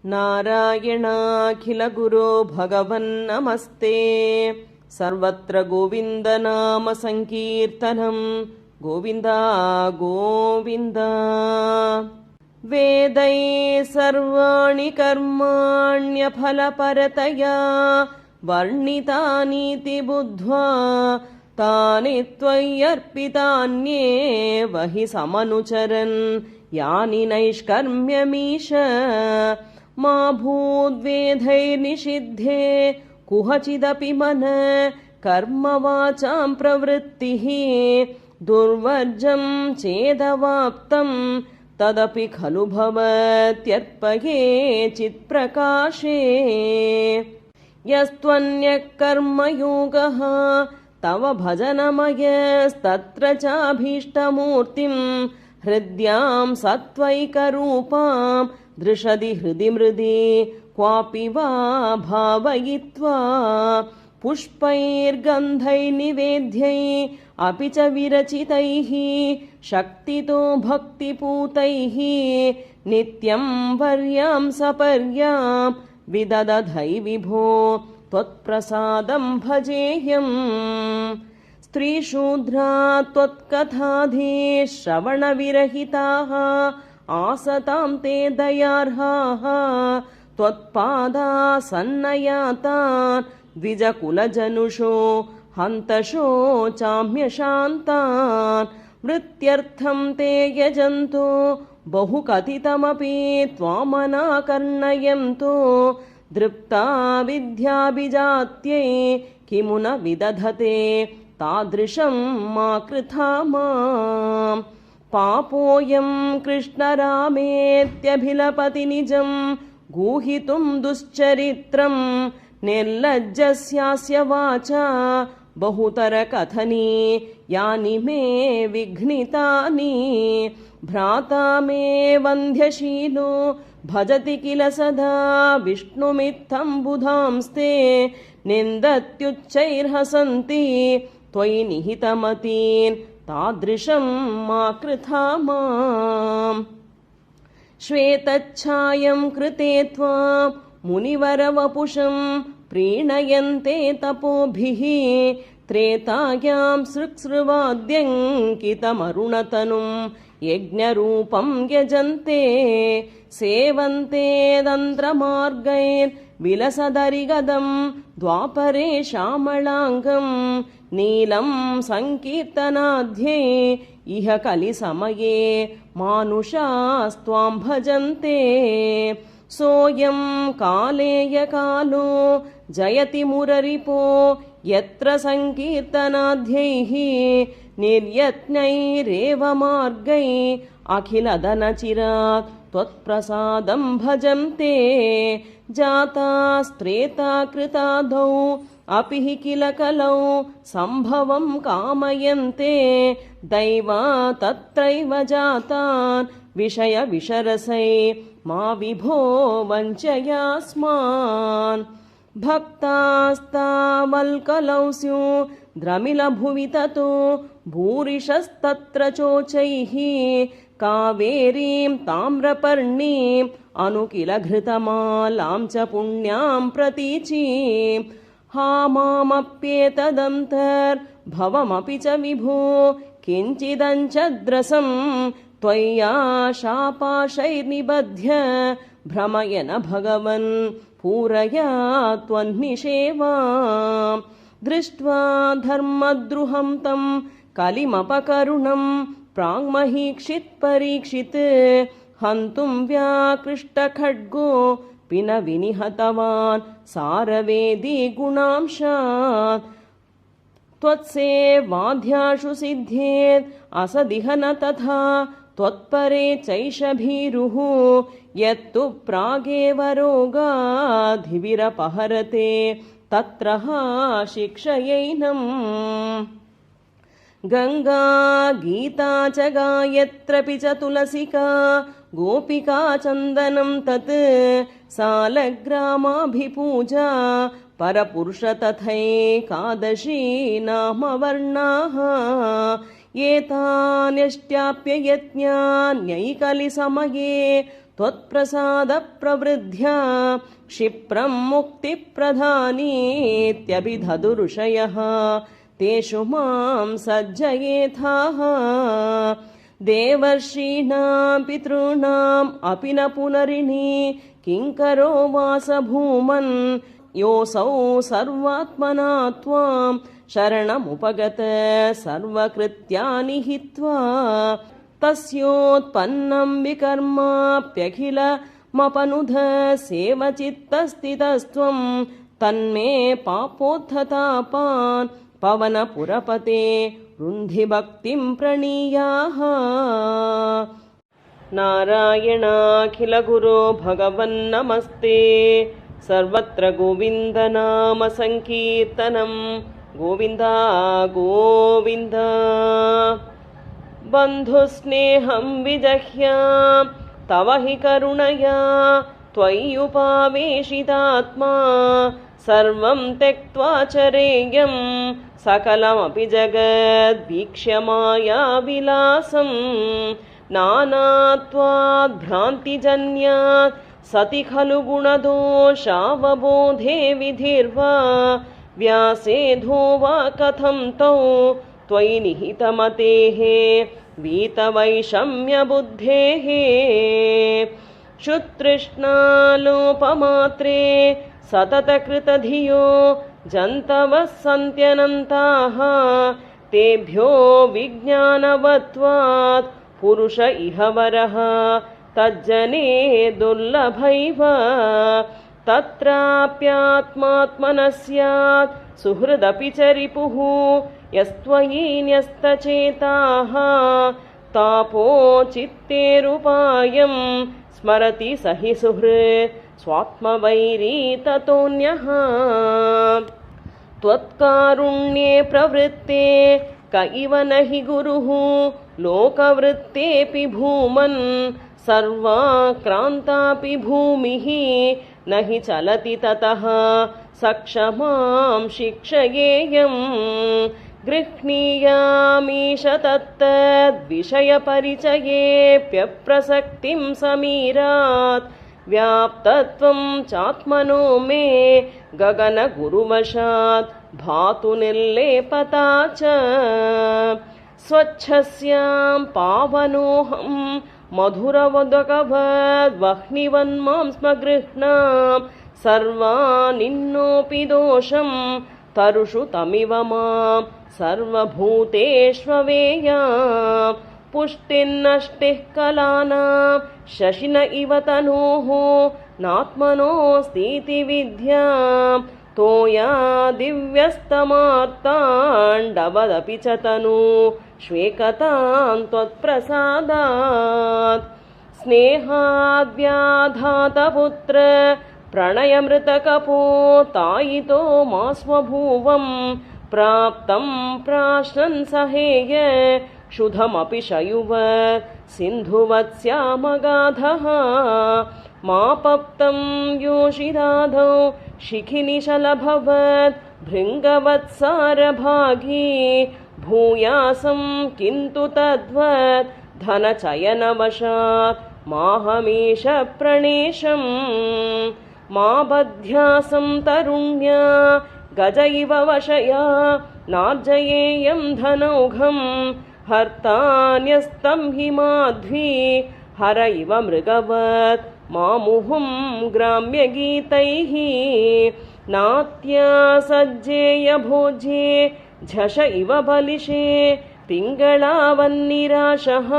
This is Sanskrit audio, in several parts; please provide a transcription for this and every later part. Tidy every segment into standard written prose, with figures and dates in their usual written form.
नारायणाखिलगुरो भगवन्नमस्ते। सर्वत्र गोविन्दनाम संकीर्तनं गोविन्द गोविन्द। वेदैः सर्वाणि कर्माण्यफलपरतया वर्णितानीति बुद्ध्वा तानि त्वय्यर्पितान्येव हि समनुचरन् यानि नैष्कर्म्यमीश। मा भूद्वेदैर्निषिद्धे कुहचिदपि मनः कर्म वाचां प्रवृत्तिः। दुर्वर्जं चेदवाप्तं तदपि खलु भवत्यर्पये चित्प्रकाशे। यस्त्वन्यः कर्मयोगः तव भजनमयस्तत्र चाभीष्टमूर्तिं हृद्यां सत्त्वैकरूपां दृशति हृदि मृदि क्वापि वा भावयित्वा। पुष्पैर्गन्धैर्निवेद्यैः अपि च विरचितैः शक्तितो भक्तिपूतैः नित्यं वर्यां सपर्यां विदधै विभो त्वत्प्रसादं भजेयम्। स्त्रीशूद्रा त्वत्कथाधे श्रवणविरहिताः आसतां ते दयार्हाः। त्वत्पादासन्नयातान् द्विजकुलजनुषो हन्तशो चाम्यशान्तान्। मृत्यर्थं ते यजन्तो बहुकथितमपि त्वामनाकर्णयन्तो। दृप्ता विद्याभिजात्यै किमु न विदधते तादृशं मा कृथा माम्। पापोऽयं कृष्णरामेत्यभिलपति निजं गूहितुं दुश्चरित्रं। निर्लज्जस्यास्य वाचा बहुतरकथनी यानि मे विघ्नितानि। भ्राता मे वन्ध्यशीलो भजति किल सदा विष्णुमित्थं बुधांस्ते। निन्दत्युच्चैर्हसन्ति त्वयि निहितमतीन् तादृशं मा कृथा माम्। श्वेतच्छायं कृते त्वां मुनिवरवपुषं प्रीणयन्ते तपोभिः। त्रेतायां सृक्सृवाद्यङ्कितमरुणतनुं यज्ञरूपं यजन्ते। सेवन्ते तन्त्रमार्गैर्विलसदरिगदं द्वापरे श्यामलाङ्गं। नीलं सङ्कीर्तनाध्ये इह कलिसमये मानुषास्त्वां भजन्ते। सोऽयं कालेयकालो जयति मुररिपो यत्र सङ्कीर्तनाद्यैः निर्यत्नैरेव मार्गैः अखिलधनचिरात् त्वत्प्रसादं भजन्ते। जातास्त्रेता कृतादौ अपि हि किल कलौ सम्भवं कामयन्ते। दैवा तत्रैव जातान् विषयविषरसै मा विभो वञ्चयास्मान्। भक्तास्तावल्कलौ स्युः द्रमिलभुवि ततो भूरिशस्तत्र चोचैः। कावेरीं ताम्रपर्णीम् अनुकिल घृतमालां च पुण्यां प्रतीचीम्। हा मामप्येतदन्तर्भवमपि च विभो किञ्चिदञ्चद्रसं त्वय्या शापाशैर्निबध्य भ्रमयन भगवन् पूरया त्वन्निषेवाम्। दृष्ट्वा धर्मद्रुहं तं कलिमपकरुणं प्राङ्महीक्षित् परीक्षित् हन्तुं व्याकृष्टखड्गो पिन विनिहतवान् सारवेदी गुणांशात्। त्वत्सेवाध्याशु सिद्ध्येत् असदिह न तथा त्वत्परे चैष भीरुः। यत्तु प्रागेव रोगाधिविरपहरते तत्र शिक्षयैनम्। गंगा गीता च गायत्रपि च तुलसिका गोपिका चन्दनं तत् सालग्रामाभिपूजा परपुरुष तथैकादशी नाम वर्णाः। एतान्यष्ट्याप्ययज्ञान्यैकलिसमये त्वत्प्रसादप्रवृद्ध्या क्षिप्रं मुक्तिप्रधानीत्यभिधदुरुषयः तेषु मां सज्जयेथाः देवर्षीणां पितॄणाम् अपि न पुनरिणी किङ्करो वास भूमन् योऽसौ सर्वात्मना त्वां शरणमुपगत सर्वकृत्यानि हित्वा तस्योत्पन्नं विकर्माप्यखिलमपनुध सेवचित्तस्थितस्त्वं तन्मे पापोत्थतापान् पवनपुरपते रुन्धि भक्तिं प्रणीयाः। नारायणाखिलगुरो भगवन्नमस्ते। सर्वत्र गोविन्दनाम संकीर्तनं गोविन्द गोविन्द। बन्धुस्नेहं विजह्यां तव हि करुणया त्वय्युपावेशितात्मा सर्वं त्यक्त्वा चरेयं सकलमपि जगद्वीक्ष्य मायाविलासं नानात्वाद् भ्रान्तिजन्यात् सति खलु गुणदोषावबोधे विधिर्वा व्यासेधो वा कथं तौ त्वयि निहितमतेः वीतवैषम्यबुद्धेः क्षुतृष्णालोपमात्रे सततकृतधियो जन्तवः सन्त्यनन्ताः तेभ्यो विज्ञानवत्वात् पुरुष इह वरः तज्जने दुर्लभैव तत्राप्यात्मात्मनः स्यात् सुहृदपि च रिपुः यस्त्वयि न्यस्तचेताः तापो चित्तेरुपायं स्मरति स हि सुहृत् स्वात्मवैरी ततोऽन्यः त्वत्कारुण्ये प्रवृत्ते क इव न हि गुरुः लोकवृत्तेऽपि भूमन् सर्वाक्रान्तापि भूमिः न हि चलति ततः सक्षमां शिक्षयेयं गृह्णीयामीश तत्तद्विषयपरिचयेऽप्यप्रसक्तिं समीरात् व्याप्तत्वं चात्मनो मे गगनगुरुवशात् भातु निर्लेपता च स्वच्छस्यां पावनोऽहं मधुरवदकवद्वह्निवन्मां स्म गृह्णां सर्वानिन्नोऽपि दोषं तरुषु तमिव मां सर्वभूतेष्वेयां पुष्टिर्नष्टिः कलानां शशिन इव तनोः नात्मनोऽस्तीति विद्यां तोया दिव्यस्तमार्ताण्डवदपि च तनु श्वेकतां त्वत्प्रसादात् स्नेहाद्व्याधातपुत्र प्रणयमृतकपोतायितो मा स्वभुवं प्राप्तं प्राश्नन् सहेय क्षुधमपि शयुवत् सिन्धुवत्स्यामगाधः मापप्तं योषिदाधौ शिखिनिशलभवत् भृङ्गवत्सारभागी भूयासं किन्तु तद्वत् धनचयनवशात् माहमीश प्रणेशम् मा बध्यासं तरुण्या गज इव वशया नार्जयेयं धनौघं हर्तान्यस्तं हि माध्वी हर इव मृगवत् मामुहुं ग्राम्यगीतैः नात्या सज्जेय भोज्ये झष इव बलिषे पिङ्गळावन्निराशः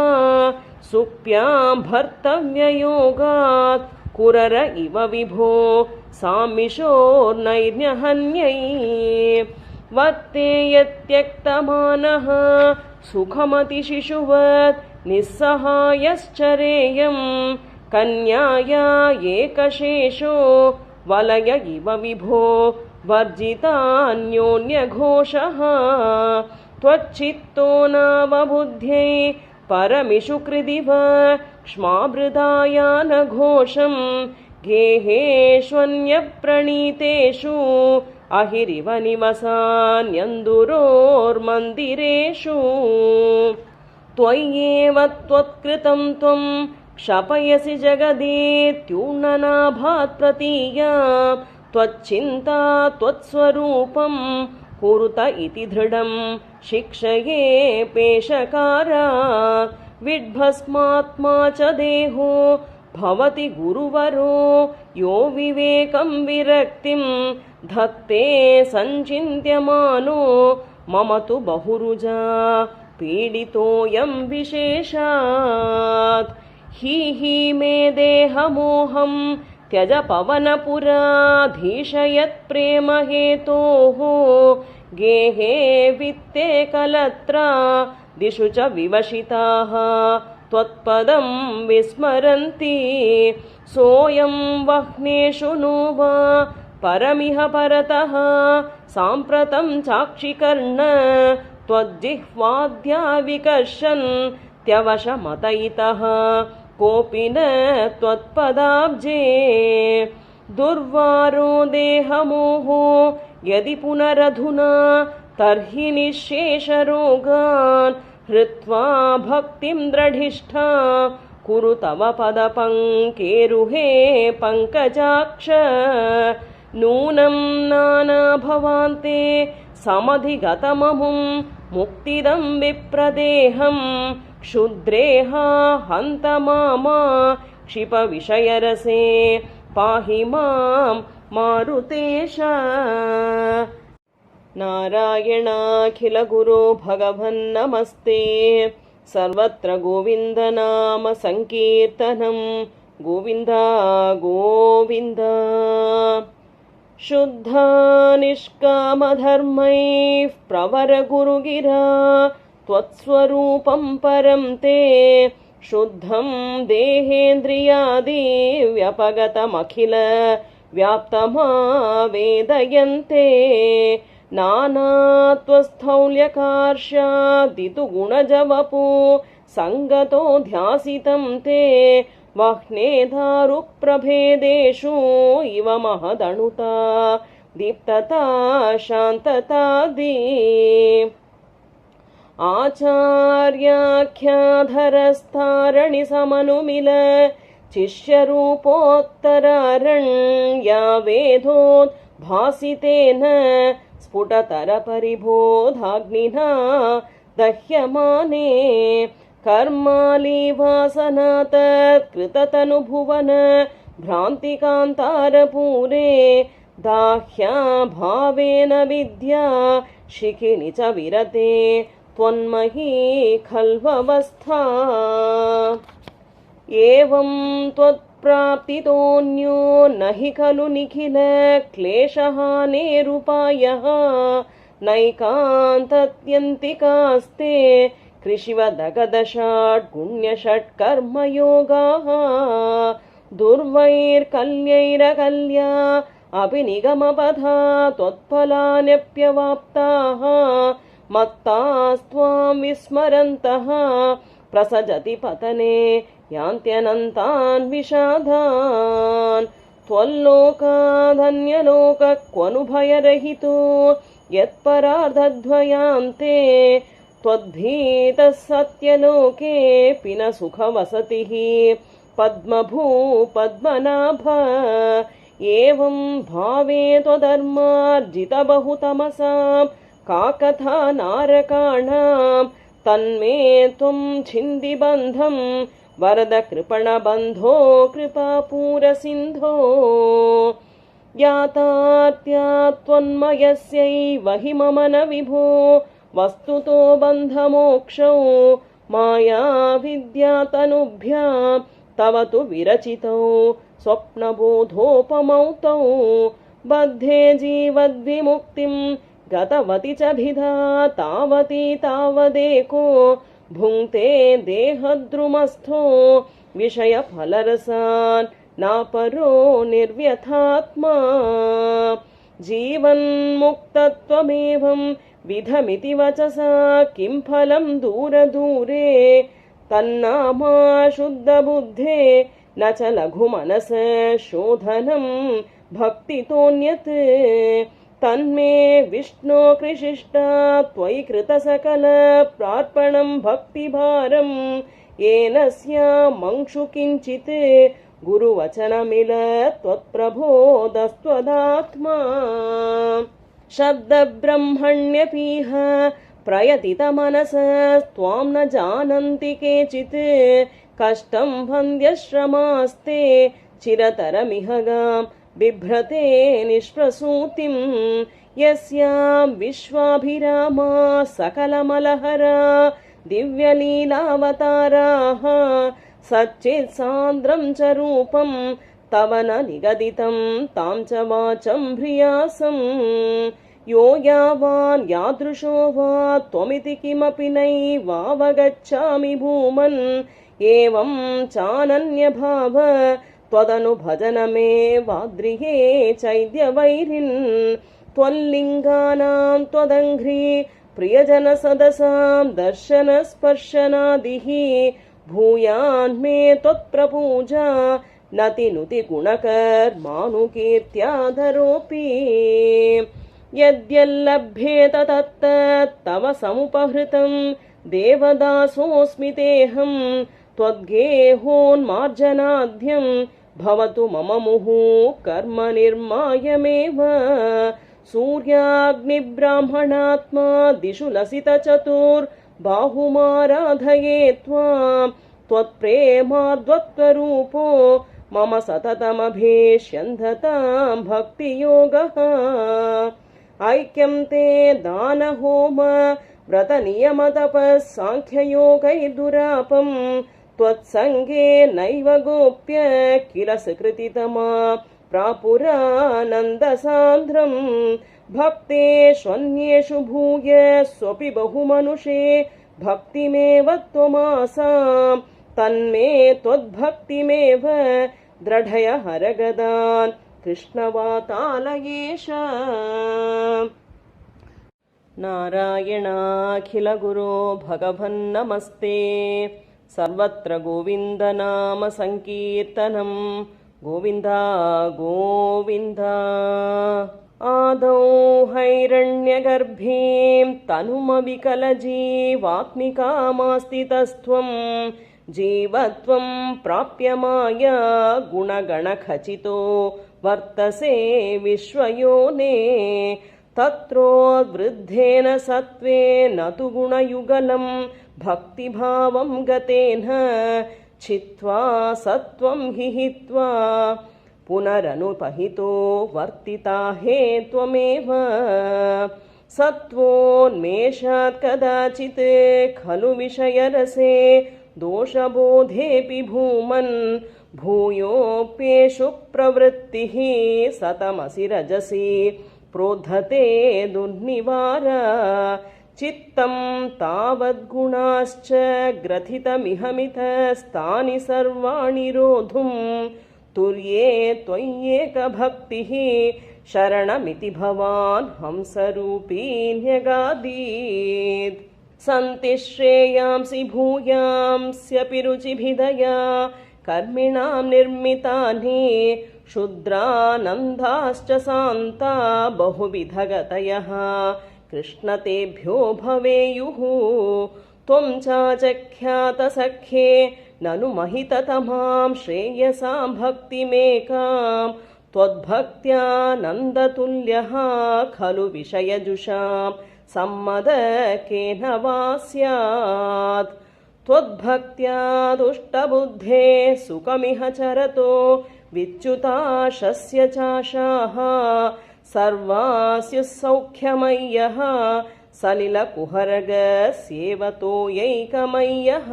सुप्यां भर्तव्ययोगात् कुरर इव विभो सामिषोर्नैर्न्यहन्यै वर्ते यत्यक्तमानः सुखमतिशिशुवत् निस्सहायश्चरेयं कन्याया एकशेषो वलय इव विभो वर्जितान्योन्यघोषः त्वच्चित्तो नावबुद्ध्यै परमिषु कृदिव क्ष्माभृदायानघोषं गेहेष्वन्यप्रणीतेषु अहिरिव निवसान्यन्दुरोर्मन्दिरेषु त्वय्येव त्वत्कृतं त्वं क्षपयसि जगदीत्यूर्णनाभात् प्रतीया त्वच्चिन्ता त्वत्स्वरूपं कुरुत इति दृढं शिक्षये पेशकारा विड्भस्मात्मा च देहो भवति गुरुवरो यो विवेकं विरक्तिं धत्ते सञ्चिन्त्यमानो मम तु बहुरुजा पीडितोऽयं विशेषात् हि मे देहमोहं त्यज पवनपुराधीशयत्प्रेम हेतोः गेहे वित्ते कलत्रा दिशु च विवशिताः त्वत्पदं विस्मरन्ति सोऽयं वह्नेषु नो वा परमिह परतः साम्प्रतं चाक्षिकर्ण त्वज्जिह्वाद्या विकर्षन् त्यवशमतयितः कोऽपि न त्वत्पदाब्जे दुर्वारो देहमोहो यदि पुनरधुना तर्हि निःशेषरोगान् हृत्वा भक्तिं दृढिष्ठा कुरु तव पदपङ्केरुहे पङ्कजाक्ष नूनं नानाभवान्ते समधिगतममुं मुक्तिदं विप्रदेहं क्षुद्रेहा हन्त मामा क्षिपविषयरसे पाहि मां मारुतेश नारायणाखिलगुरो भगवन्नमस्ते सर्वत्र गोविन्दनाम संकीर्तनं गोविन्द गोविन्द शुद्धा निष्कामधर्मैः प्रवर गुरुगिरा त्वत्स्वरूपं परं ते शुद्धं देहेन्द्रियादिव्यपगतमखिल व्याप्तमावेदयन्ते नानात्वस्थौल्यकार्ष्यादितु गुणजवपु सङ्गतो ध्यासितं ते वह्ने दारुप्रभेदेषु इव महदणुता दीप्तता शान्ततादि आचार्याख्याधरस्तारणिसमनुमिल शिष्यरूपोत्तरारण्यावेदोद्भासितेन स्फुटतरपरिबोधाग्निना दह्यमाने कर्मालीवासनात् कृततनुभुवन भ्रान्तिकान्तारपूरे दाह्या भावेन विद्या शिखिनि च विरते त्वन्मही खल्ववस्था एवं त्वत्प्राप्तितोऽन्यो न हि खलु निखिल क्लेशहानेरुपायः नैकान्तत्यन्तिकास्ते कृषिवदगदषड्गुण्यषट्कर्मयोगाः दुर्वैर्कल्यैरकल्या अपि निगमपथा त्वत्फलान्यप्यवाप्ताः मत्तास्त्वां विस्मरन्तः प्रसजति पतने यान्त्यनन्तान् विषादान् त्वल्लोकाधन्यलोकः क्वनुभयरहितो यत्परार्धद्वयान्ते त्वद्भीतः सत्यलोकेऽपि न सुखवसतिः पद्मभू पद्मनाभ एवं भावे त्वधर्मार्जितबहुतमसां का कथा नारकाणां तन्मे त्वं छिन्दि बन्धं वरद कृपणबन्धो कृपापूरसिन्धो यातात्या त्वन्मयस्यैव हि मम न विभो वस्तुतो बन्धमोक्षौ माया विद्यातनुभ्यां तव तु विरचितौ स्वप्नबोधोपमौ तौ बद्धे जीवद्विमुक्तिं गतवति च भिधा तावती तावदेको भुङ्क्ते देहद्रुमस्थो विषयफलरसान् नापरो निर्व्यथात्मा जीवन्मुक्तत्वमेवं विधमिति वचसा किं फलं दूरदूरे तन्नामा शुद्धबुद्धे न च लघुमनस शोधनं भक्तितोऽन्यत् तन्मे विष्णो कृशिष्टा त्वयि कृतसकल प्रार्पणं भक्तिभारं येन स्यामंशु किञ्चित् गुरुवचनमिल त्वत्प्रबोधस्त्वदात्मा शब्दब्रह्मण्यपीह प्रयतितमनसस्त्वां न जानन्ति केचित् कष्टं वन्द्यश्रमास्ते चिरतरमिह गां बिभ्रते निष्प्रसूतिं यस्यां विश्वाभिरामा सकलमलहरा दिव्यलीलावताराः सच्चित्सान्द्रं च रूपं तव न निगदितं तां च वाचं भ्रियासं यो यावान् यादृशो वा त्वमिति किमपि नैवावगच्छामि भूमन् एवं चानन्यभाव त्वदनुभजनमेवाद्रिये चैद्यवैरिन् त्वल्लिङ्गानां त्वदङ्घ्रि प्रियजनसदसां दर्शनस्पर्शनादिः भूयान्मे त्वत्प्रपूजा नतिनुति गुणकर्मानुकीर्त्याधरोऽपि यद्यल्लभ्येत तत्तव समुपहृतं देवदासोऽस्मि तेऽहं त्वद्गेहोन्मार्जनाद्यं भवतु मम मुहुः कर्म निर्मायमेव सूर्याग्निब्राह्मणात्मा दिशु लसितचतुर्बाहुमाराधये त्वां त्वत्प्रेमाद्वत्त्वरूपो मम सततमभीष्यन्धतां भक्तियोगः ऐक्यं ते दानहोम व्रतनियमतपस्साङ्ख्ययोगैर्दुरापं त्वत्सङ्गे नैव गोप्य किल सुकृतितमा प्रापुरानन्दसान्द्रं भक्तेष्वन्येषु भूय स्वपि बहुमनुषे भक्तिमेव त्वमासां तन्मे त्वद्भक्तिमेव दृढय हरगदान् कृष्णवातालयेश नारायणाखिलगुरो भगवन्नमस्ते सर्वत्र गोविन्दनाम संकीर्तनं गोविन्द गोविन्द आदौ हैरण्यगर्भीं तनुमविकलजीवात्मिकामास्तितस्त्वं जीवत्वं प्राप्य माया गुणगणखचितो वर्तसे विश्वयोने तत्रोद्वृद्धेन सत्त्वेन तु गुणयुगलं भक्तिभावं गतेन छित्त्वा सत्त्वं हि हित्वा पुनरनुपहितो वर्तिता हे त्वमेव सत्त्वोन्मेषात् कदाचित् खलु विषयरसे दोषबोधेऽपि भूमन् भूयोऽप्येषु प्रवृत्तिः सतमसि रजसि प्रोद्धते दुर्निवार चित्तं तावद्गुणाश्च ग्रथितमिहमितस्तानि सर्वाणि रोद्धुं तुर्ये त्वय्येकभक्तिः शरणमिति भवान् हंसरूपी न्यगादीत् सन्ति श्रेयांसि भूयांस्यपि रुचिभिदया कर्मिणां निर्मितानि क्षुद्रानन्दाश्च सान्ता बहुविधगतयः कृष्ण तेभ्यो भवेयुः त्वं चाचख्यातसख्ये ननु महिततमां श्रेयसां भक्तिमेकां त्वद्भक्त्यानन्दतुल्यः खलु विषयजुषां सम्मदकेन वा स्यात् त्वद्भक्त्या दुष्टबुद्धे सुखमिह चरतो विच्युताशस्य चाशाः सर्वास्युः सौख्यमय्यः सलिलकुहरगस्येवतोयैकमय्यः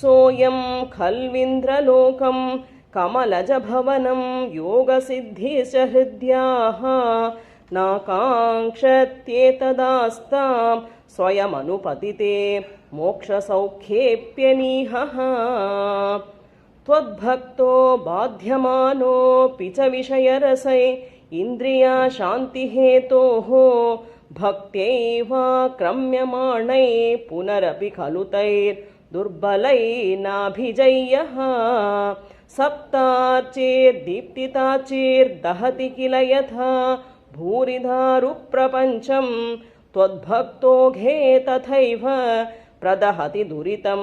सोऽयं खल्विन्द्रलोकं कमलजभवनं योगसिद्धिश्च हृद्याः नाकाङ्क्षत्येतदास्तां स्वयमनुपतिते मोक्षसौख्येऽप्यनीहः त्वद्भक्तो बाध्यमानोऽपि च विषयरसै इन्द्रियाशान्तिहेतोः भक्त्यैवाक्रम्यमाणै पुनरपि खलु तैर्दुर्बलैनाभिजय्यः सप्तार्चेर्दीप्तिताचेर्दहति किल यथा भूरिधारुप्रपञ्चं त्वद्भक्तोघे तथैव प्रदहति दुरितं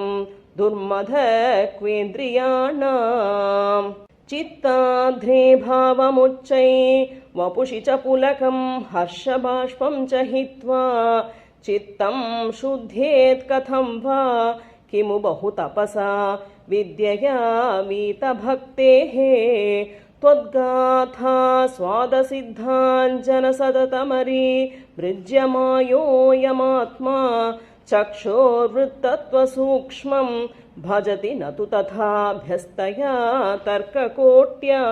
दुर्मदक्वेन्द्रियाणाम् चित्ताध्रे भावमुच्चै वपुषि च पुलकं हर्षबाष्पं च हित्वा चित्तं शुद्धेत् कथं वा किमु बहु तपसा विद्यया वीतभक्तेः त्वद्गाथा स्वादसिद्धाञ्जनसततमरी मृज्यमायोऽयमात्मा चक्षोर्वृत्तत्वसूक्ष्मं भजति न तु तथाभ्यस्तया तर्ककोट्या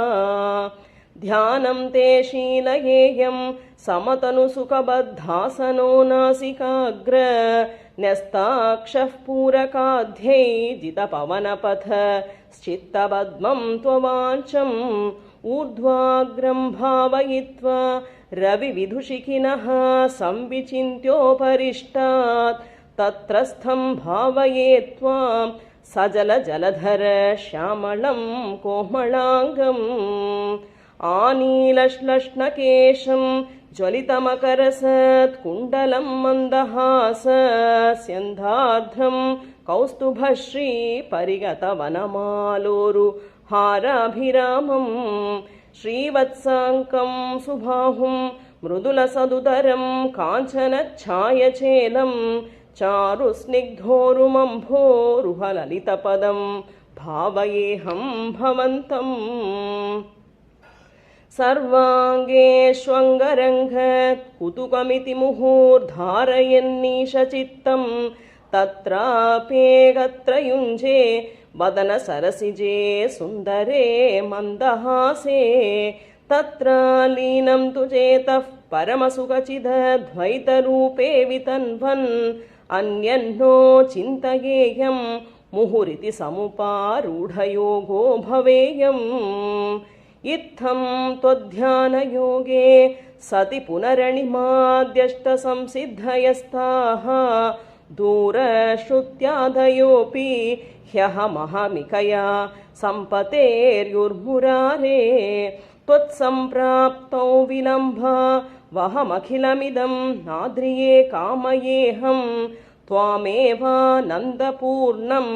ध्यानं ते शीलयेयं समतनुसुखबद्धासनो नासिकाग्र न्यस्ताक्षः पूरकाध्यै जितपवनपथ श्चित्तपद्मं त्ववाञ्छम् ऊर्ध्वाग्रं भावयित्वा रविविधुषिखिनः संविचिन्त्योपरिष्टात् तत्रस्थं भावये त्वां सजलजलधर श्यामलं कोमलाङ्गम् आनीलश्लक्ष्णकेशं ज्वलितमकरसत्कुण्डलं मन्दहासस्यन्धार्ध्रं कौस्तुभश्री परिगतवनमालोरुहाराभिरामं श्रीवत्साङ्कं सुबाहुं मृदुलसदुदरं काञ्चनच्छायचेलं चारुस्निग्धोरुमम्भोरुहललितपदं भावयेऽहं भवन्तम् सर्वाङ्गेष्वङ्गरङ्गत् कुतुकमिति मुहुर्धारयन्नीशचित्तं तत्राप्येकत्र युञ्जे वदनसरसिजे सुन्दरे मन्दहासे तत्र लीनं तु चेतः परमसुखचिदद्वैतरूपे वितन्वन् अन्यन्नो चिन्तयेयं मुहुरिति समुपारूढयोगो भवेयम् इत्थं त्वध्यानयोगे सति पुनरणिमाद्यष्टसंसिद्धयस्ताः दूरश्रुत्यादयोऽपि ह्यहमहमिकया सम्पतेर्युर्मुरारे त्वत्सम्प्राप्तौ विलम्भा वहमखिलमिदं नाद्रिये कामयेऽहं त्वामेवानन्दपूर्णं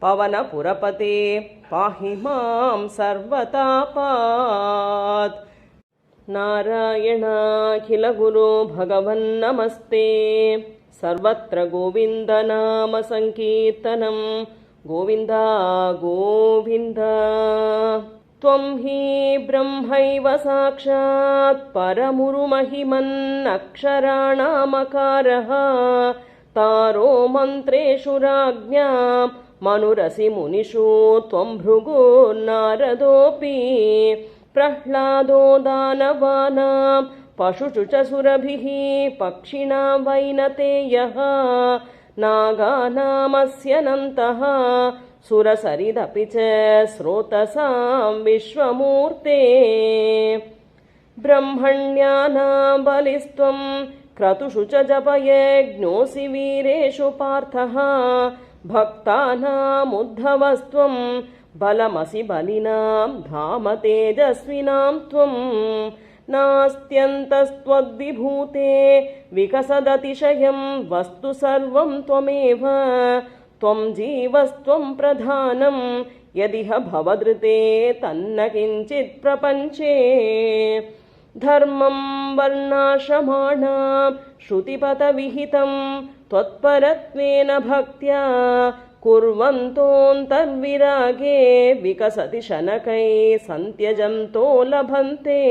पवनपुरपते पाहि मां सर्वतापात्। नारायणाखिलगुरो भगवन्नमस्ते। सर्वत्र गोविन्दनाम संकीर्तनं गोविन्द गोविन्द। त्वं हि ब्रह्मैव साक्षात् परमुरुमहिमन्नक्षराणामकारः तारो मन्त्रेषु राज्ञां मनुरसि मुनिषु त्वं भृगुर्नारदोऽपि प्रह्लादो दानवानां पशुषु च सुरभिः पक्षिणां वैनतेयः नागानामस्यनन्तः सुरसरिदपि च स्रोतसां विश्वमूर्ते ब्रह्मण्यानां बलिस्त्वं क्रतुषु च जपयज्ञोऽसि वीरेषु पार्थः भक्तानामुद्धवस्त्वं बलमसि बलिनां धाम तेजस्विनां त्वं नास्त्यन्तस्त्वद्विभूते विकसदतिशयं वस्तु सर्वं त्वमेव त्वं जीवस्त्वं प्रधानं यदिह भवदृते तन्न किञ्चित् प्रपञ्चे धर्मं वर्णाश्रमाणां श्रुतिपथविहितं त्वत्परत्वेन भक्त्या कुर्वन्तोऽन्तर्विरागे विकसति शनकैः सन्त्यजन्तो लभन्ते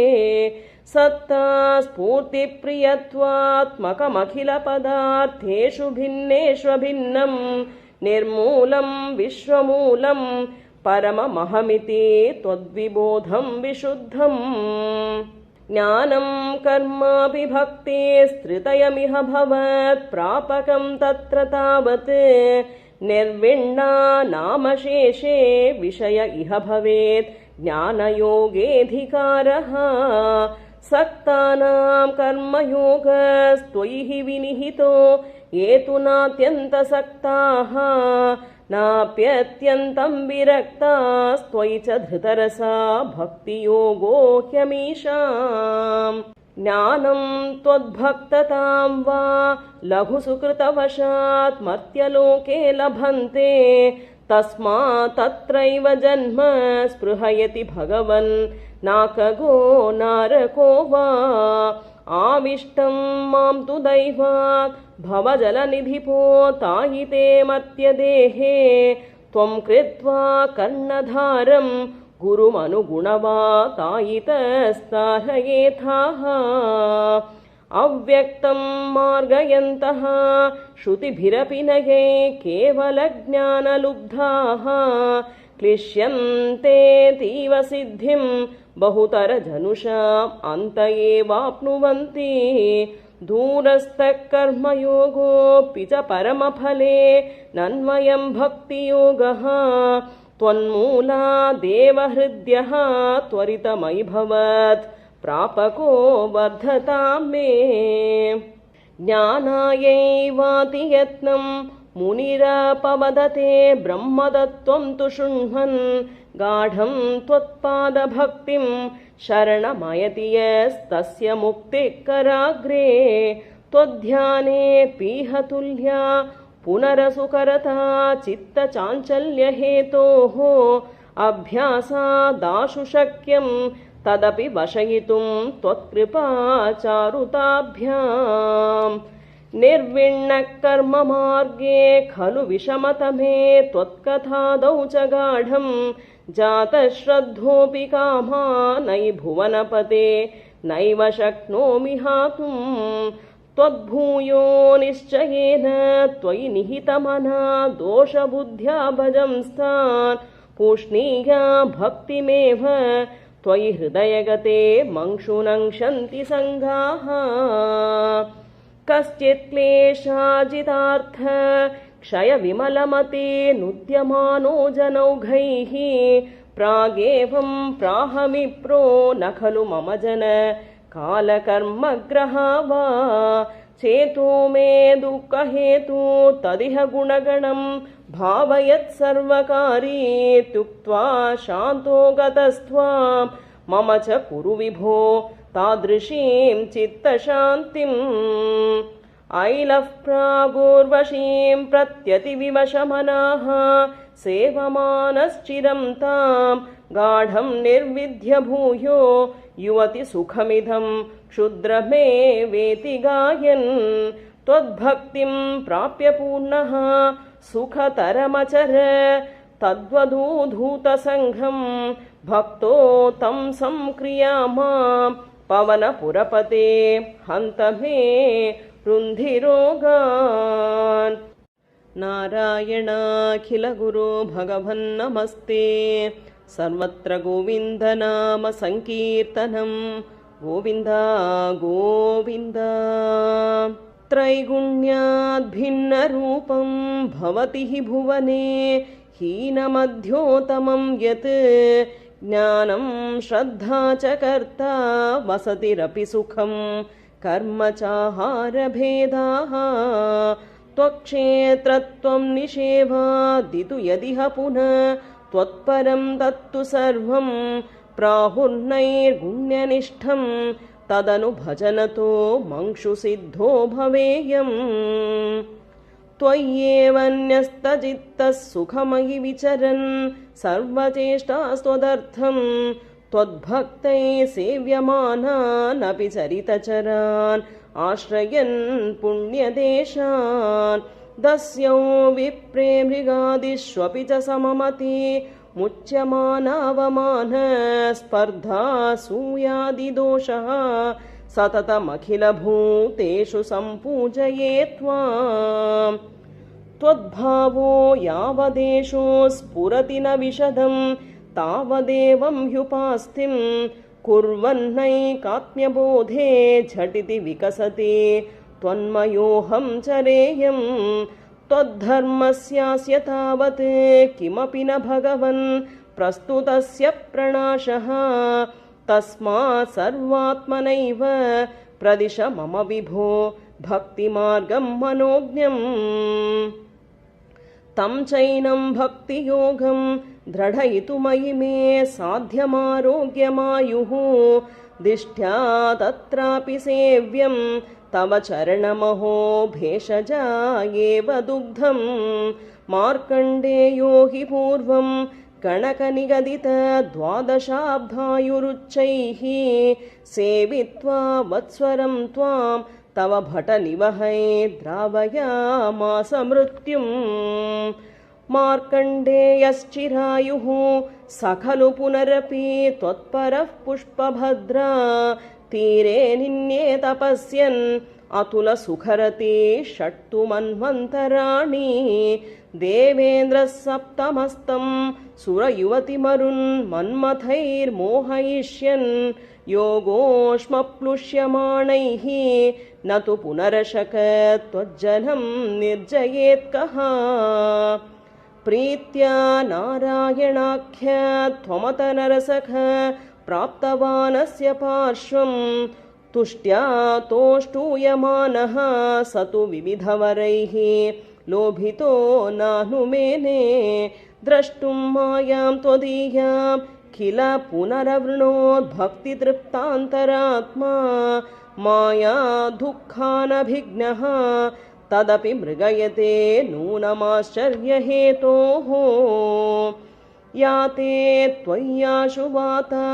सत्ता स्फूर्तिप्रियत्वात्मकमखिलपदार्थेषु भिन्नेष्वभिन्नं निर्मूलं विश्वमूलं परममहमिति त्वद्विबोधं विशुद्धम् ज्ञानं कर्मापि भक्तेस्तृतयमिह भवत् प्रापकं तत्र तावत् निर्विण्णा नामशेषे विषय इह भवेत् ज्ञानयोगेऽधिकारः सक्तानां कर्मयोगस्त्वयि हि विनिहितो ये तु नात्यन्तसक्ताः नाप्यत्यन्तं विरक्तास्त्वयि च धृतरसा भक्तियोगो ह्यमीषाम् ज्ञानं त्वद्भक्ततां वा लघुसुकृतवशात् मर्त्यलोके लभन्ते तस्मात् तत्रैव जन्म स्पृहयति भगवन् नाकगो नारको वा आविष्टं मां तु दैवात् भवजलनिधिपो तायिते मर्त्यदेहे त्वं कृत्वा कर्णधारं गुरुमनुगुणवा तायितस्तारयेथाः अव्यक्तं मार्गयन्तः श्रुतिभिरपि नये केवलज्ञानलुब्धाः क्लिश्यन्तेऽतीव सिद्धिं बहुतरजनुषाम् अन्त एवाप्नुवन्ति दूरस्थः कर्मयोगोऽपि च परमफले नन्वयं भक्तियोगः त्वन्मूला देवहृद्यः त्वरितमयि भवत् प्रापको वर्धतां मे ज्ञानायैवाति यत्नं मुनिरपवदते ब्रह्मदत्त्वं तु शृण्वन् गाढं त्वत्पादभक्तिं शरणमयति यस्तस्य मुक्तिः कराग्रे त्वध्याने पीह तुल्या पुनरसुकरता चित्तचाञ्चल्यहेतोः अभ्यासादाशु शक्यं तदपि वशयितुं त्वत्कृपा चारुताभ्याम् निर्विण्णः कर्ममार्गे खलु विषमतमे त्वत्कथादौ च गाढं जातश्रद्धोऽपि कामा नयि भुवनपते नैव शक्नोमि हातुं त्वद्भूयो निश्चयेन त्वयि निहितमना दोषबुद्ध्या भजंस्तान् पूष्णीया भक्तिमेव त्वयि हृदयगते मंशुनङ्क्षन्ति सङ्गाः कश्चित् क्लेशाजितार्थ क्षयविमलमते नुद्यमानो जनौघैः प्रागेवं प्राहमिप्रो न खलु मम जन कालकर्मग्रहा वा चेतो मे दुःखहेतु तदिह गुणगणं भावयत् सर्वकारीत्युक्त्वा शान्तो गतस्त्वां मम च कुरु विभो तादृशीं चित्तशान्तिम् ऐलः प्रागुर्वशीं प्रत्यतिविवशमनाः सेवमानश्चिरं तां गाढं निर्विद्य भूयो युवति सुखमिदं क्षुद्रमेवेति गायन् त्वद्भक्तिं प्राप्य पूर्णः सुखतरमचर तद्वदूधूतसङ्घं भक्तो तं संक्रियामां पवनपुरपते हन्त मे रुन्धिरोगान् नारायणाखिलगुरो भगवन्नमस्ते सर्वत्र गोविन्दनाम संकीर्तनं गोविन्द गोविन्द त्रैगुण्याद्भिन्नरूपं भवति हि भुवने हीनमध्योतमं यत् ज्ञानं श्रद्धा च कर्ता वसतिरपि सुखं कर्म चाहारभेदाः त्वक्षेत्रत्वं निषेवादितु यदिह पुनः त्वत्परं तत्तु सर्वं प्राहुर्नैर्गुण्यनिष्ठं तदनु भजनतो मंशुसिद्धो भवेयम् त्वय्येव न्यस्तचित्तः सुखमयि विचरन् सर्वचेष्टास्त्वदर्थं त्वद्भक्तैः सेव्यमानानपि चरितचरान् आश्रयन् पुण्यदेशान् दस्यो विप्रे मृगादिष्वपि च सममति मुच्यमानावमान स्पर्धा सूयादिदोषः सततमखिलभूतेषु सम्पूजये त्वाम् त्वद्भावो यावदेशो स्फुरति न विशदं तावदेवं ह्युपास्तिं कुर्वन्नैकात्म्यबोधे झटिति विकसति त्वन्मयोऽहं चरेयं त्वद्धर्मस्यास्य तावत् किमपि न भगवन् प्रस्तुतस्य प्रणाशः तस्मात् सर्वात्मनैव प्रदिश मम विभो भक्तिमार्गं मनोज्ञम् तं चैनं भक्तियोगं दृढयितुमयि मे साध्यमारोग्यमायुः दिष्ठ्या तत्रापि सेव्यं तव चरणमहो भेषजा एव दुग्धं मार्कण्डेयो हि पूर्वं कणकनिगदित द्वादशाब्धायुरुच्चैः सेवित्वा वत्सरं त्वां तव भटनिवहै द्रावयामास मृत्युम् मार्कण्डेयश्चिरायुः स खलु पुनरपि त्वत्परः पुष्पभद्रा तीरे निन्ये तपस्यन् अतुलसुखरते षट्तु मन्वन्तराणि देवेन्द्रः सप्तमस्तं सुरयुवतिमरुन्मन्मथैर्मोहयिष्यन् योगोष्मप्लुष्यमाणैः न तु पुनरशक त्वज्जनं निर्जयेत्कः प्रीत्या नारायणाख्य त्वमतनरसख प्राप्तवानस्य पार्श्वं तुष्ट्या तोष्टूयमानः स तु विविधवरैः लोभितो नानुमेने द्रष्टुं मायां त्वदीयां किल पुनरवृणोद्भक्तितृप्तान्तरात्मा माया दुःखानभिघ्नः तदपि मृगयते नूनमाश्चर्यहेतोः याते त्वय्याशुवाता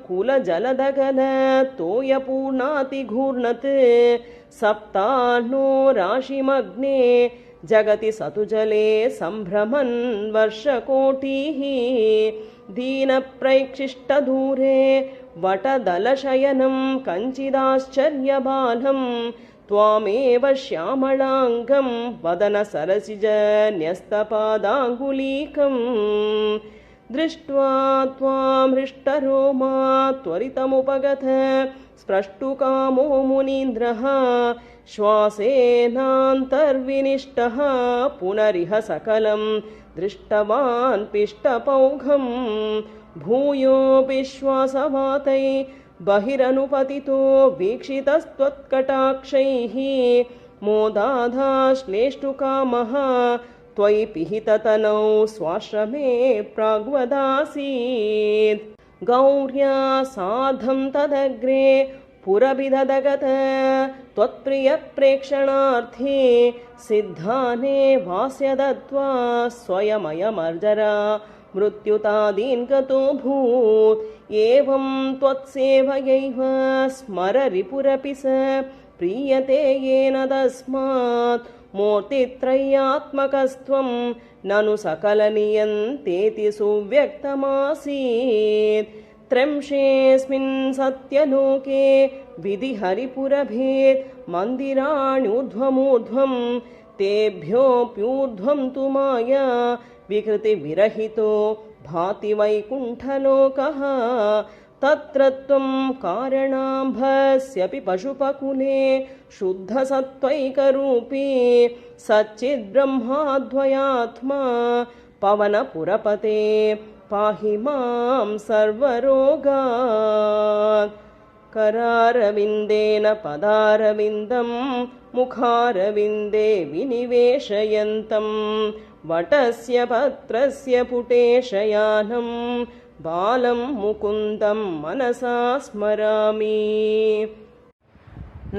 कुलजलदगल तोयपूर्णातिघूर्णत् सप्ताह्नो राशिमग्ने जगति सतुजले सम्भ्रमन् वर्षकोटिः दीनप्रैक्षिष्टदूरे वटदलशयनं कञ्चिदाश्चर्यबालं त्वामेव श्यामलाङ्गं वदनसरसिजन्यस्तपादाङ्गुलीकम् दृष्ट्वा त्वां हृष्टरोमा त्वरितमुपगत स्प्रष्टुकामो मुनीन्द्रः श्वासेनान्तर्विनिष्टः पुनरिह सकलं दृष्टवान् पिष्टपौघं भूयोऽपि श्वासवातै बहिरनुपतितो वीक्षितस्त्वत्कटाक्षैः मोदाधाश्लेष्टुकामः त्वयि पिहिततनौ स्वाश्रमे प्राग्वदासीत् गौर्या सार्धं तदग्रे पुरभिदधगत त्वत्प्रियप्रेक्षणार्थे सिद्धाने वास्य दत्त्वा स्वयमयमर्जरा मृत्युतादीन् गतोऽभूत् एवं त्वत्सेवयैव स्मर रिपुरपि स प्रीयते येन तस्मात् मूर्तित्रयात्मकस्त्वं ननु सकलनियन्तेति सुव्यक्तमासीत् त्र्यंशेऽस्मिन् सत्यलोके विधिहरिपुरभेत् मन्दिराण्यूर्ध्वमूर्ध्वं तेभ्योऽप्यूर्ध्वं तु माया विकृतिविरहितो भाति वैकुण्ठलोकः तत्र त्वं कारणाम्भस्यपि पशुपकुले शुद्धसत्त्वैकरूपी सच्चिद्ब्रह्माद्वयात्मा पवनपुरपते पाहि मां सर्वरोगात् करारविन्देन पदारविन्दं मुखारविन्दे विनिवेशयन्तं वटस्य पत्रस्य पुटेशयानं बालं मुकुन्दं मनसा स्मरामि।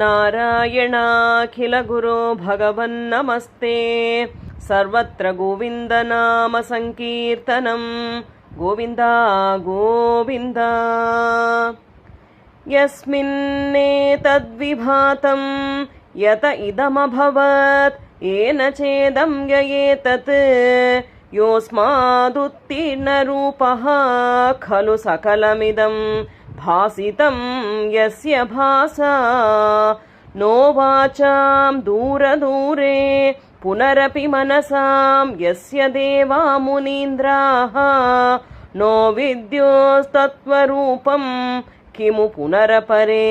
नारायणाखिलगुरो भगवन्नमस्ते सर्वत्र गोविन्दनाम संकीर्तनं गोविन्द गोविन्द यस्मिन्नेतद्विभातं यत इदमभवत् येन चेदं ययेतत् योऽस्मादुत्तीर्णरूपः खलु सकलमिदं भासितं यस्य भासा नो वाचां दूरदूरे पुनरपि मनसां यस्य देवा मुनीन्द्राः नो विद्योस्तत्त्वरूपं किमु पुनरपरे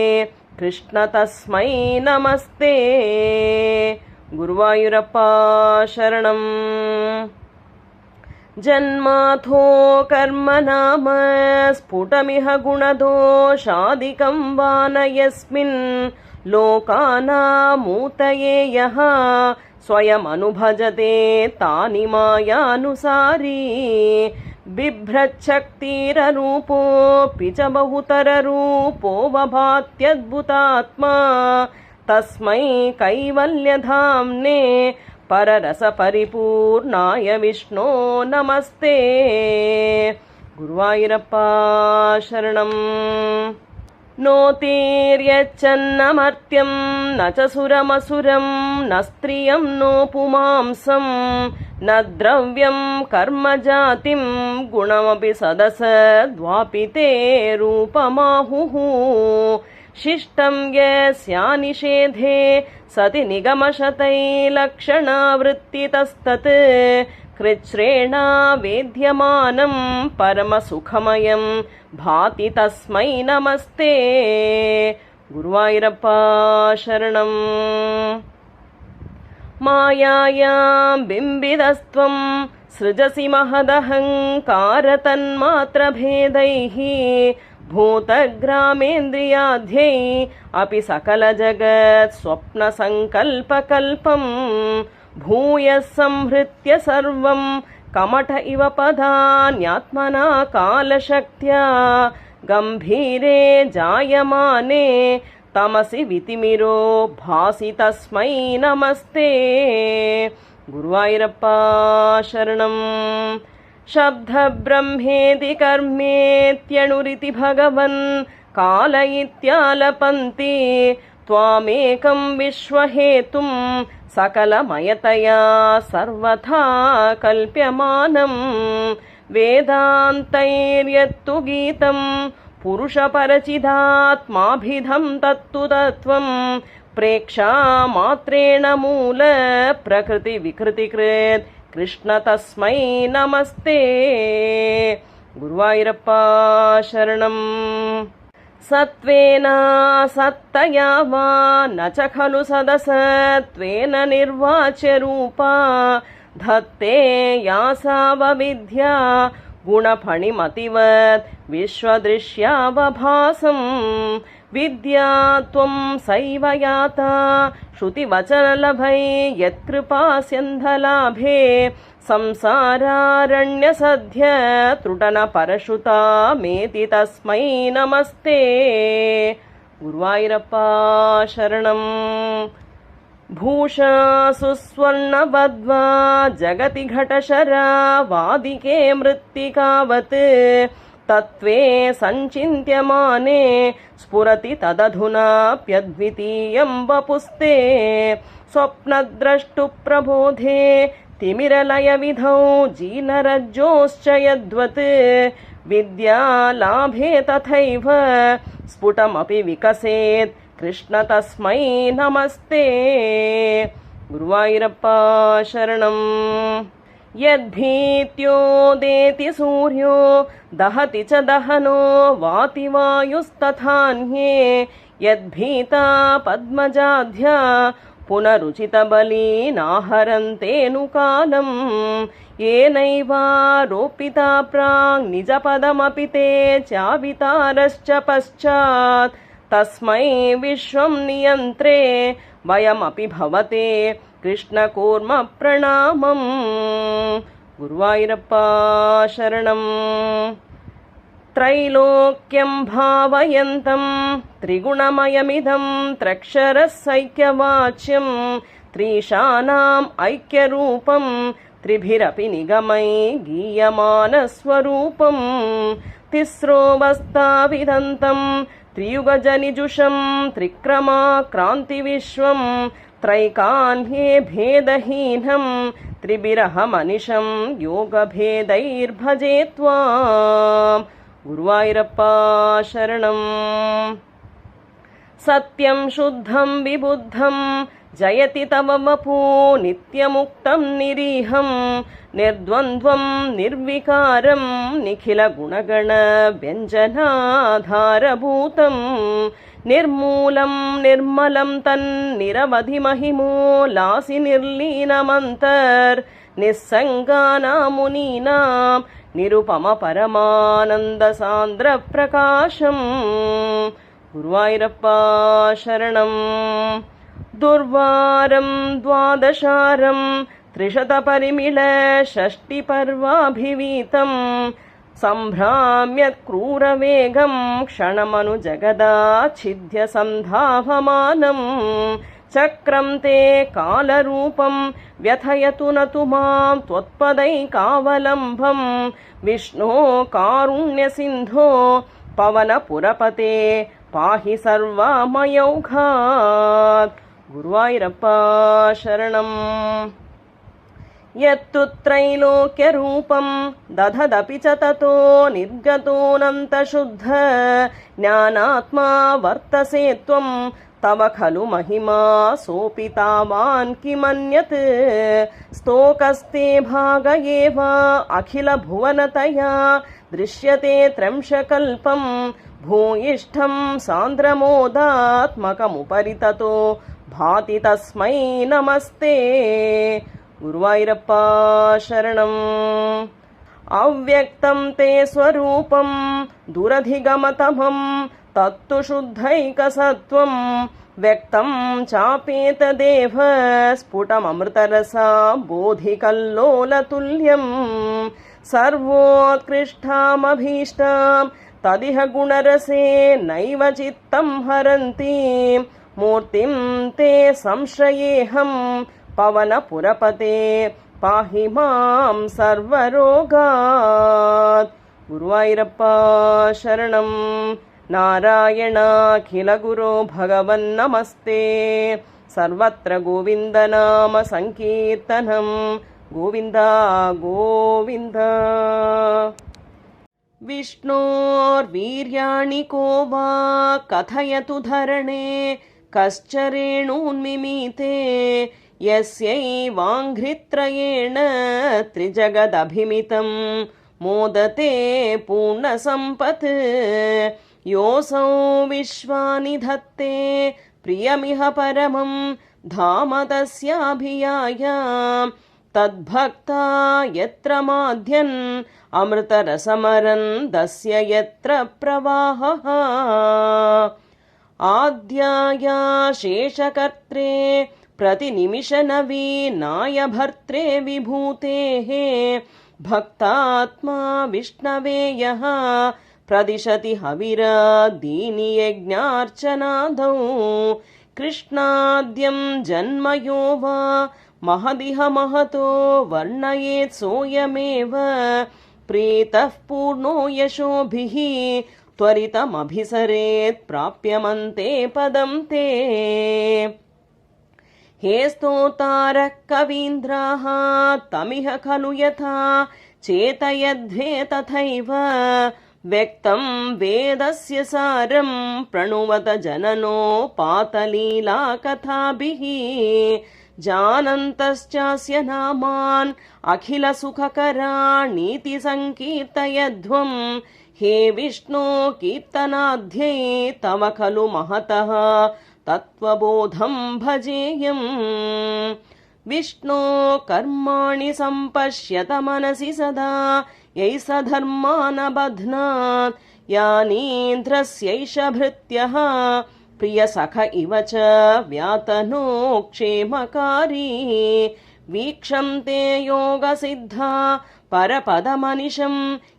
कृष्ण तस्मै नमस्ते। गुरुवायुरप्पा शरणम्। जन्माथो कर्म नाम स्फुटमिह गुणदोषादिकं वा न यस्मिन् लोकानामूतये यः स्वयमनुभजते तानि मायानुसारी बिभ्रच्छक्तिररूपोऽपि च बहुतररूपो वभात्यद्भुतात्मा तस्मै कैवल्यधाम्ने पररसपरिपूर्णाय विष्णो नमस्ते। गुरुवायूरप्पा शरणम्। नोतीर्यच्चन्नमर्त्यं न च सुरमसुरं न स्त्रियं नो पुमांसं न द्रव्यं कर्म जातिं गुणमपि सदसद्वापि ते रूपमाहुः। शिष्टं यस्यानिषेधे सति निगमशतैलक्षणावृत्तितस्तत् कृच्छ्रेणा वेद्यमानं परमसुखमयं भाति तस्मै नमस्ते। गुरुवायूरप्पा शरणम्। मायायां बिम्बितस्त्वं सृजसि महदहङ्कारतन्मात्रभेदैः भूतग्रामेन्द्रियाद्यै अपि सकलजगत् स्वप्नसङ्कल्पकल्पम् भूयः संहृत्य सर्वं कमठ इव पदान्यात्मना कालशक्त्या गम्भीरे जायमाने तमसि वितिमिरो भासि तस्मै नमस्ते। गुरुवायूरप्पा शरणम्। शब्दब्रह्मेति कर्मेत्यणुरिति भगवन् काल इत्यालपन्ति त्वामेकं विश्वहेतुं सकलमयतया सर्वथा कल्प्यमानं वेदान्तैर्यत्तु गीतं पुरुषपरचिदात्माभिधं तत्तु तत्त्वं प्रेक्षामात्रेण मूल प्रकृतिविकृतिकृत् कृष्ण तस्मै नमस्ते। गुरुवायूरप्पा शरणम्। सत्त्वेन सत्तया वा न च खलु सदसत्त्वेन निर्वाच्य रूपा धत्ते या सावविद्या गुणफणिमतिवत् विश्वदृश्यावभासं विद्या त्वं सैव याता श्रुतिवचनलभै यत्कृपास्यन्धलाभे संसारारण्यसद्य त्रुटन परशुतामेति तस्मै नमस्ते। गुरुवायूरप्पा शरणम्। भूषासु स्वर्णवद्वा जगति घटशरावादिके मृत्तिकावत् तत्त्वे सञ्चिन्त्यमाने स्फुरति तदधुनाप्यद्वितीयं वपुस्ते स्वप्नद्रष्टुप्रबोधे तिमिरलयविधौ जीनरज्जोश्च यद्वत् विद्यालाभे तथैव स्फुटमपि विकसेत् कृष्ण तस्मै नमस्ते। गुरुवायूरप्पा शरणम्। यद्भीत्योदेति सूर्यो दहति च दहनो वाति वायुस्तथान्ये यद्भीता पद्मजाध्या पुनरुचितबलीनाहरन्तेऽनुकालं येनैवारोपिता प्राङ् निजपदमपि ते चावितारश्च पश्चात् तस्मै विश्वं नियन्त्रे वयमपि भवते कृष्णकूर्म प्रणामम्। गुरुवायूरप्पा शरणम्। त्रैलोक्यं भावयन्तं त्रिगुणमयमिदं त्र्यक्षरसैक्यवाच्यं त्रीशानाम् ऐक्यरूपं त्रिभिरपि निगमै गीयमानस्वरूपं तिस्रोऽवस्थाविदन्तं त्रियुगजनिजुषं त्रिक्रमाक्रान्तिविश्वं त्रैकान्ये भेदहीनं त्रिभिरहमनिशं योगभेदैर्भजे त्वाम्। गुरुवायूरप्पा शरणम्। सत्यं शुद्धं विबुद्धं जयति तव वपु नित्यमुक्तं निरीहं निर्द्वन्द्वं निर्विकारं निखिलगुणगणव्यञ्जनाधारभूतं निर्मूलं निर्मलं तन्निरवधिमहिमोलासि निर्लीनमन्तर्निस्सङ्गानां मुनीनां निरुपमपरमानन्दसान्द्रप्रकाशम्। गुरुवायूरप्पा शरणम्। दुर्वारं द्वादशारं त्रिशतपरिमिळषष्टिपर्वाभिवीतं सम्भ्राम्यत्क्रूरवेगं क्षणमनुजगदाच्छिद्य सन्धावमानं चक्रं ते कालरूपं व्यथयतु न तु मां त्वत्पदैकावलम्बं विष्णो कारुण्यसिन्धो पवनपुरपते पाहि सर्वामयौघात् गुरुवायूरप्पा शरणम् यत्तु त्रैलोक्यरूपं दधदपि च ततो निर्गतोऽनन्तशुद्ध ज्ञानात्मा वर्तसे त्वं तव खलु महिमा सोऽपि तावान् किमन्यत् स्तोकस्ते भाग एव अखिलभुवनतया दृश्यते त्र्यंशकल्पं भूयिष्ठं सान्द्रमोदात्मकमुपरि ततो भाति तस्मै नमस्ते गुरुवायूरप्पा शरणम् अव्यक्तं ते स्वरूपं दुरधिगमतमं तत्तु शुद्धैकसत्त्वं व्यक्तं चापेतदेव स्फुटममृतरसा बोधिकल्लोलतुल्यं सर्वोत्कृष्टामभीष्टां तदिह गुणरसे नैव चित्तं हरन्ति मूर्तिं ते संश्रयेऽहं पवनपुरपते पाहि मां सर्वरोगात् गुरुवायूरप्पा शरणम् नारायणाखिलगुरो भगवन्नमस्ते सर्वत्र गोविन्दनाम संकीर्तनं गोविन्द गोविन्द विष्णोर्वीर्याणि को वा कथयतु धरणे कश्चरेणून्मिमीते यस्यैवाङ्घ्रित्रयेण त्रिजगदभिमितं मोदते पूर्णसम्पत् योऽसौ विश्वानि धत्ते प्रियमिह परमं धाम तस्याभियायां तद्भक्ता यत्र माध्यन् अमृतरसमरन्दस्य यत्र प्रवाहः आद्याया शेषकर्त्रे प्रतिनिमिषनवीनाय भर्त्रे विभूतेः भक्तात्मा विष्णवे यः प्रदिशति हविरादीनि यज्ञार्चनादौ कृष्णाद्यं जन्म यो वा महदिह महतो वर्णयेत् सोऽयमेव प्रीतः पूर्णो यशोभिः त्वरितमभिसरेत् प्राप्यमन्ते पदं ते हे स्तोतारः कवीन्द्राः तमिह खलु यथा चेतयध्वे तथैव व्यक्तं वेदस्य सारं प्रणुवत जननोपातलीला कथाभिः जानन्तश्चास्य नामान् अखिलसुखकराणीति सङ्कीर्तयध्वं हे विष्णो कीर्तनाध्ये तव खलु महतः तत्त्वबोधं भजेयम् विष्णो कर्माणि सम्पश्यत मनसि सदा यै स धर्मान् बध्नात् यानीन्द्रस्यैष भृत्यः प्रियसख इव च व्यातनो क्षेमकारी वीक्षन्ते योगसिद्धा परपदमनिशं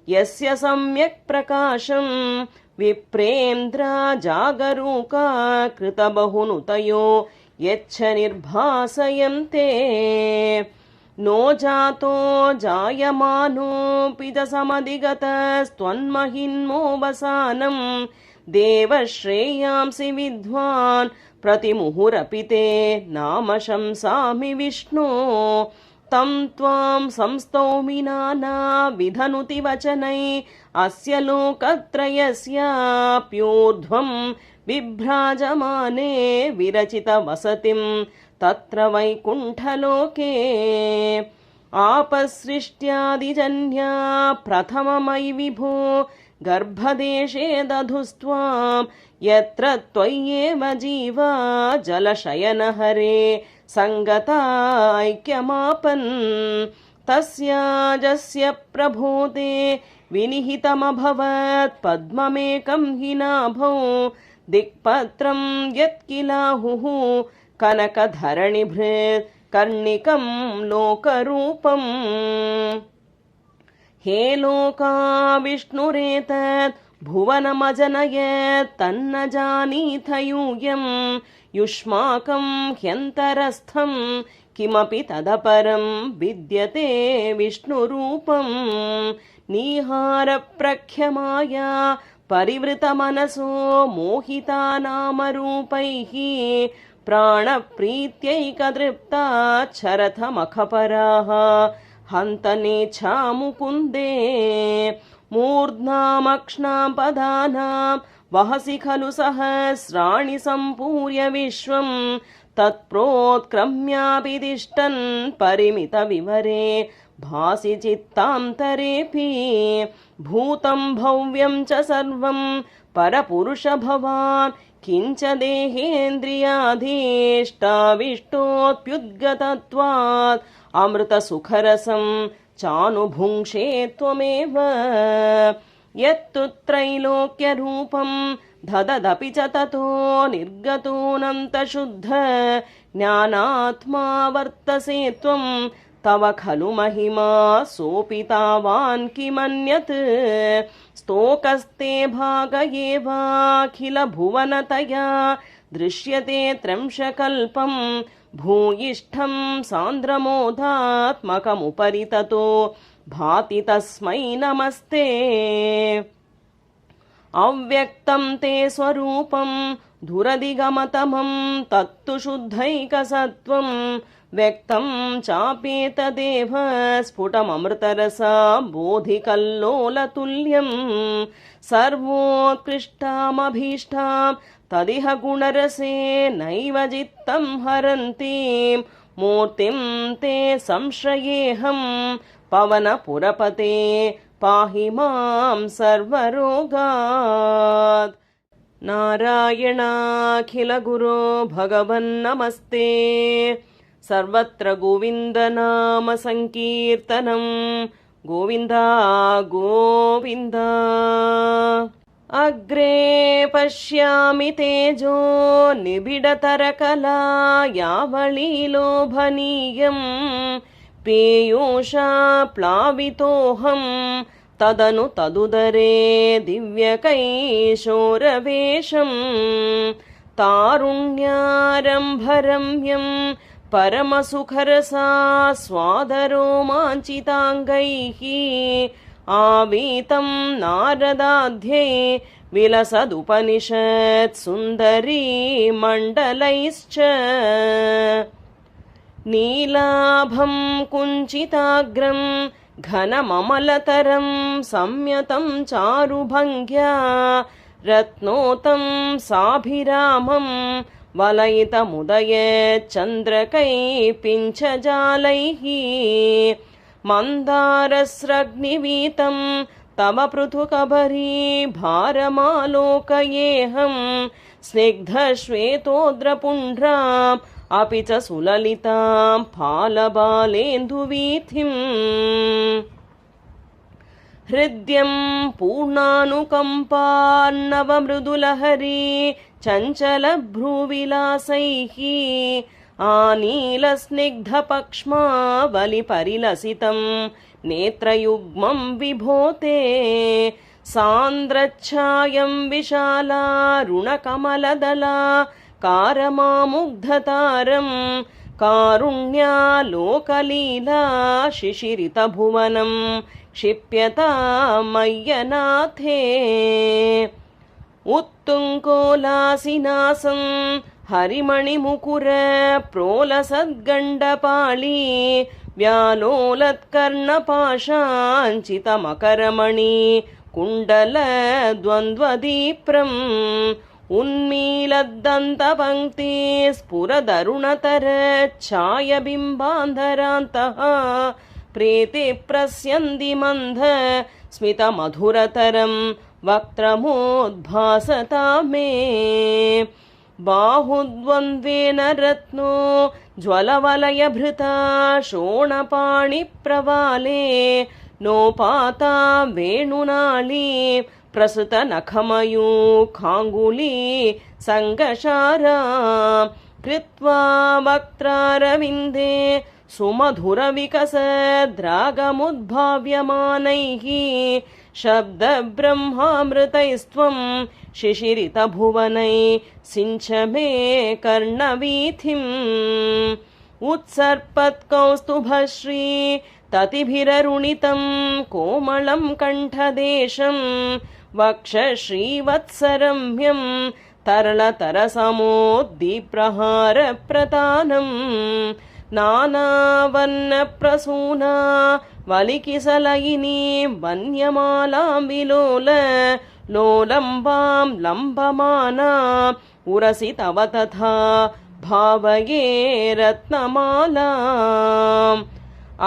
यस्य सम्यक् प्रकाशं विप्रेन्द्र जागरूका कृतबहुनुतयो यच्छ निर्भासयन्ते नो जातो जायमानोऽपि च समधिगतस्त्वन्महिन्मोऽवसानं देवश्रेयांसि विद्वान् प्रतिमुहुरपि ते नाम शंसामि विष्णो तं त्वां संस्तौमि नानाविधनुति वचनै अस्य लोकत्रयस्याप्यूर्ध्वं बिभ्राजमाने विरचितवसतिं तत्र वैकुण्ठलोके आपसृष्ट्यादिजन्या प्रथममयि विभो गर्भदेशे दधुस्त्वां यत्र त्वय्येव जीवा जलशयनहरे सङ्गताैक्यमापन् तस्याजस्य प्रभोदे विनिहितमभवत् पद्ममेकं हि नाभौ दिक्पत्रं यत्किलाहुः कनकधरणिभृत् कर्णिकं लोकरूपम् हे लोका विष्णुरेतत् भुवनमजनयत् तन्न जानीथ यूयं युष्माकं ह्यन्तरस्थं किमपि तदपरं विद्यते विष्णुरूपं नीहारप्रख्यमाया परिवृतमनसो मोहिता नामरूपैः प्राणप्रीत्यैकदृप्ता चरथमखपराः हन्तनेच्छा मुकुन्दे मूर्ध्नामक्ष्णां पदानां वहसि खलु सहस्राणि सम्पूर्य विश्वं तत्प्रोत्क्रम्याभितिष्ठन् परिमितविवरे भासि चित्तान्तरेऽपि भूतं भव्यं च सर्वं परपुरुष भवान् किञ्च देहेन्द्रियाधीष्टाविष्टोऽप्युद्गतत्वात् अमृतसुखरसं चानुभुङ्क्षे त्वमेव यत्तु त्रैलोक्यरूपं दददपि च ततो निर्गतोऽनन्तशुद्ध ज्ञानात्मा वर्तसे त्वं तव खलु महिमा सोऽपि तावान् किमन्यत् स्तोकस्ते भाग एवाखिल भुवनतया दृश्यते त्र्यंशकल्पं भूयिष्ठं सान्द्रमोदात्मकमुपरि ततो भाति तस्मै नमस्ते अव्यक्तं ते स्वरूपं धुरधिगमतमं तत्तु शुद्धैकसत्त्वं व्यक्तं चाप्येतदेव स्फुटममृतरसा बोधिकल्लोलतुल्यं सर्वोत्कृष्टामभीष्टां तदिह गुणरसे नैव चित्तं हरन्तीं मूर्तिं ते संश्रयेऽहं पवनपुरपते पाहि मां सर्वरोगात् नारायणाखिलगुरो भगवन्नमस्ते सर्वत्र गोविन्दनाम संकीर्तनं गोविन्दा गोविन्द अग्रे पश्यामि तेजो निबिडतरकला यावलीलोभनीयं पेयोषा प्लावितोऽहं तदनु तदुदरे दिव्यकैशोरवेशं तारुण्यारम्भरम्यं परमसुखरसा स्वादरोमाञ्चिताङ्गैः आवीतं नारदाध्ये विलसदुपनिषत् सुन्दरी मण्डलैश्च नीलाभं कुञ्चिताग्रं घनममलतरं संयतं चारुभङ्ग्या रत्नोतं साभिरामं वलयितमुदयच्चन्द्रकैः मन्दारस्रग्निवीतं तव पृथुकबरी भारमालोकयेऽहं स्निग्धश्वेतोद्रपुण्ड्राम् अपि च सुललितां फालबालेन्दुवीथिम् हृद्यं पूर्णानुकम्पान्नवमृदुलहरी चञ्चलभ्रूविलासैः आनीलस्निग्धपक्ष्मावलिपरिलसितं नेत्रयुग्मं विभोते सान्द्रच्छायं विशालारुणकमलदला कारमामुग्धतारं कारुण्यालोकलीला शिशिरितभुवनं क्षिप्यतामय्यनाथे उत्तुङ्कोलासिनासं हरिमणिमुकुर प्रोलसद्गण्डपाळी व्यालोलत्कर्णपाशाञ्चितमकरमणि कुण्डलद्वन्द्वदीप्रम् उन्मीलद्दन्तपङ्क्ति स्फुरदरुणतरच्छायबिम्बान्धरान्तः प्रेते प्रस्यन्ति मन्द स्मितमधुरतरं वक्त्रमोद्भासता मे बाहुद्वन्द्वेन रत्नो ज्वलवलयभृता शोणपाणिप्रवाले नोपाता वेणुनाली प्रसृतनखमयूखाङ्गुली सङ्गशारा कृत्वा वक्त्रारविन्दे सुमधुरविकसद्रागमुद्भाव्यमानैः शब्दब्रह्मामृतैस्त्वं शिशिरितभुवनै सिञ्च मे कर्णवीथिम् उत्सर्पत्कौस्तुभश्री ततिभिररुणितं कोमलं कण्ठदेशं वक्षश्रीवत्सरम्यं तरलतरसमोद्दीप्रहारप्रतानं नानावर्णप्रसूना वलिकिसलयिनी वन्यमालां विलोल लोलम्बां लम्बमाना उरसि तव तथा भावये रत्नमालाम्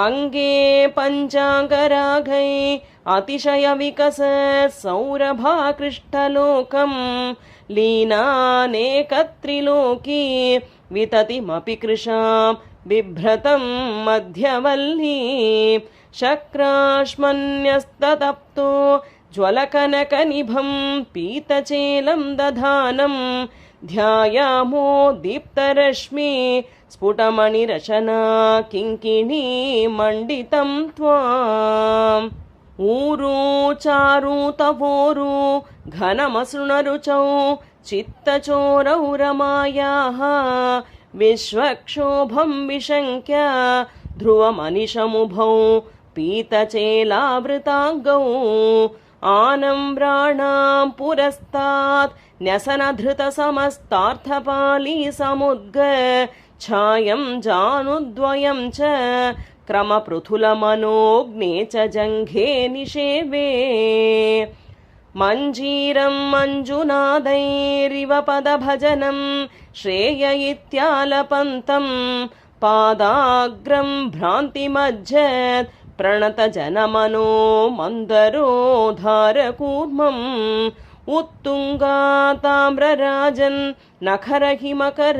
अङ्गे पञ्चाङ्गरागै अतिशयविकसत् सौरभाकृष्टलोकं लीनानेकत्रिलोकी विततिमपि कृशां बिभ्रतं मध्यवल्ली शक्राश्मन्यस्ततप्तो ज्वलकनकनिभं पीतचेलं दधानं ध्यायामो दीप्तरश्मि स्फुटमणिरचना किङ्किणी मण्डितं त्वाम् ऊरू चारू तवोरू घनमसृणरुचौ चित्तचोरौ रमायाः विश्वक्षोभं विशङ्क्य ध्रुवमनिशमुभौ पीतचेलावृताङ्गौ आनम्राणां पुरस्तात् न्यसनधृतसमस्तार्थपाली समुद्ग छायं जानुद्वयं च क्रमपृथुलमनोऽग्ने च जङ्घे निषेवे मञ्जीरं मञ्जुनादैरिव पदभजनं श्रेय इत्यालपन्तं पादाग्रं भ्रान्तिमज्जत् प्रणतजनमनो मन्दरोद्धारकूर्मम् उत्तुङ्गाताम्रराजन् नखरहिमकर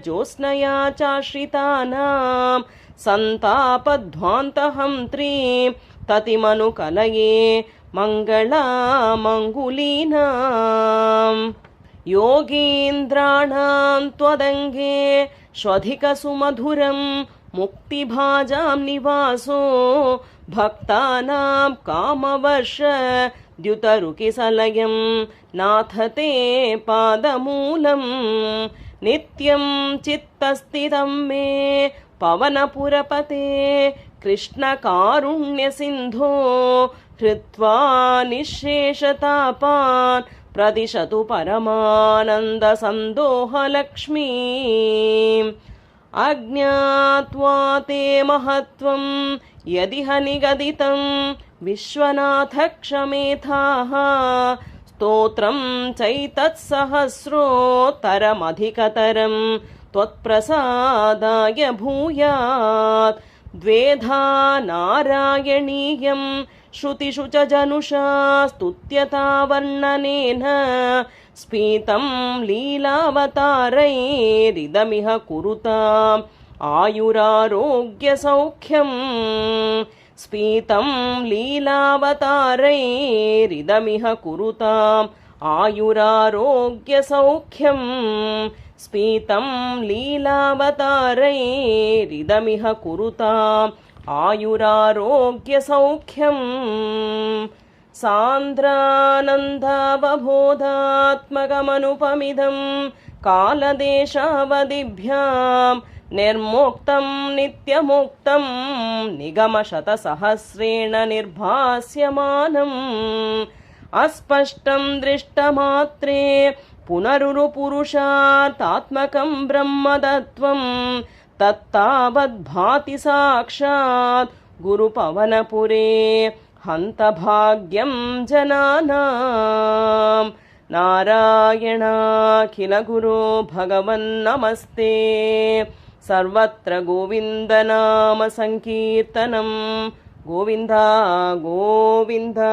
ज्योत्स्नया चाश्रितानां सन्तापध्वान्तहन्त्रीं ततिमनुकलये मङ्गलामङ्गुलीनाम् योगीन्द्राणां त्वदङ्गे श्वधिकसुमधुरं मुक्तिभाजां निवासो भक्तानां कामवर्ष द्युतरुकिसलयं नाथ ते पादमूलम् नित्यं चित्तस्थितं मे पवनपुरपते कृष्णकारुण्यसिन्धो हृत्वा निःशेषतापान् प्रदिशतु परमानन्दसन्दोहलक्ष्मीम् अज्ञात्वा ते महत्त्वं यदिह निगदितं विश्वनाथ क्षमेथाः स्तोत्रं चैतत्सहस्रोत्तरमधिकतरं त्वत्प्रसादाय भूयात् द्वेधा नारायणीयं श्रुतिषु च जनुषा स्तुत्यता वर्णनेन स्फीतं लीलावतारैरिदमिह कुरुताम् आयुरारोग्यसौख्यम् स्फीतं लीलावतारैरिदमिह कुरुताम् आयुरारोग्यसौख्यम् स्फीतं लीलावतारैरिदमिह कुरुताम् आयुरारोग्यसौख्यम् सान्द्रानन्दावबोधात्मकमनुपमिदं कालदेशावधिभ्यां निर्मोक्तं नित्यमुक्तं निगमशतसहस्रेण निर्भास्यमानम् अस्पष्टं दृष्टमात्रे पुनरुरुपुरुषार्थात्मकं ब्रह्मतत्त्वं तत्तावद्भाति साक्षात् गुरुपवनपुरे हन्तभाग्यं जनानां नारायणाखिलगुरो भगवन्नमस्ते सर्वत्र गोविन्दनाम संकीर्तनं गोविन्दा गोविन्दा।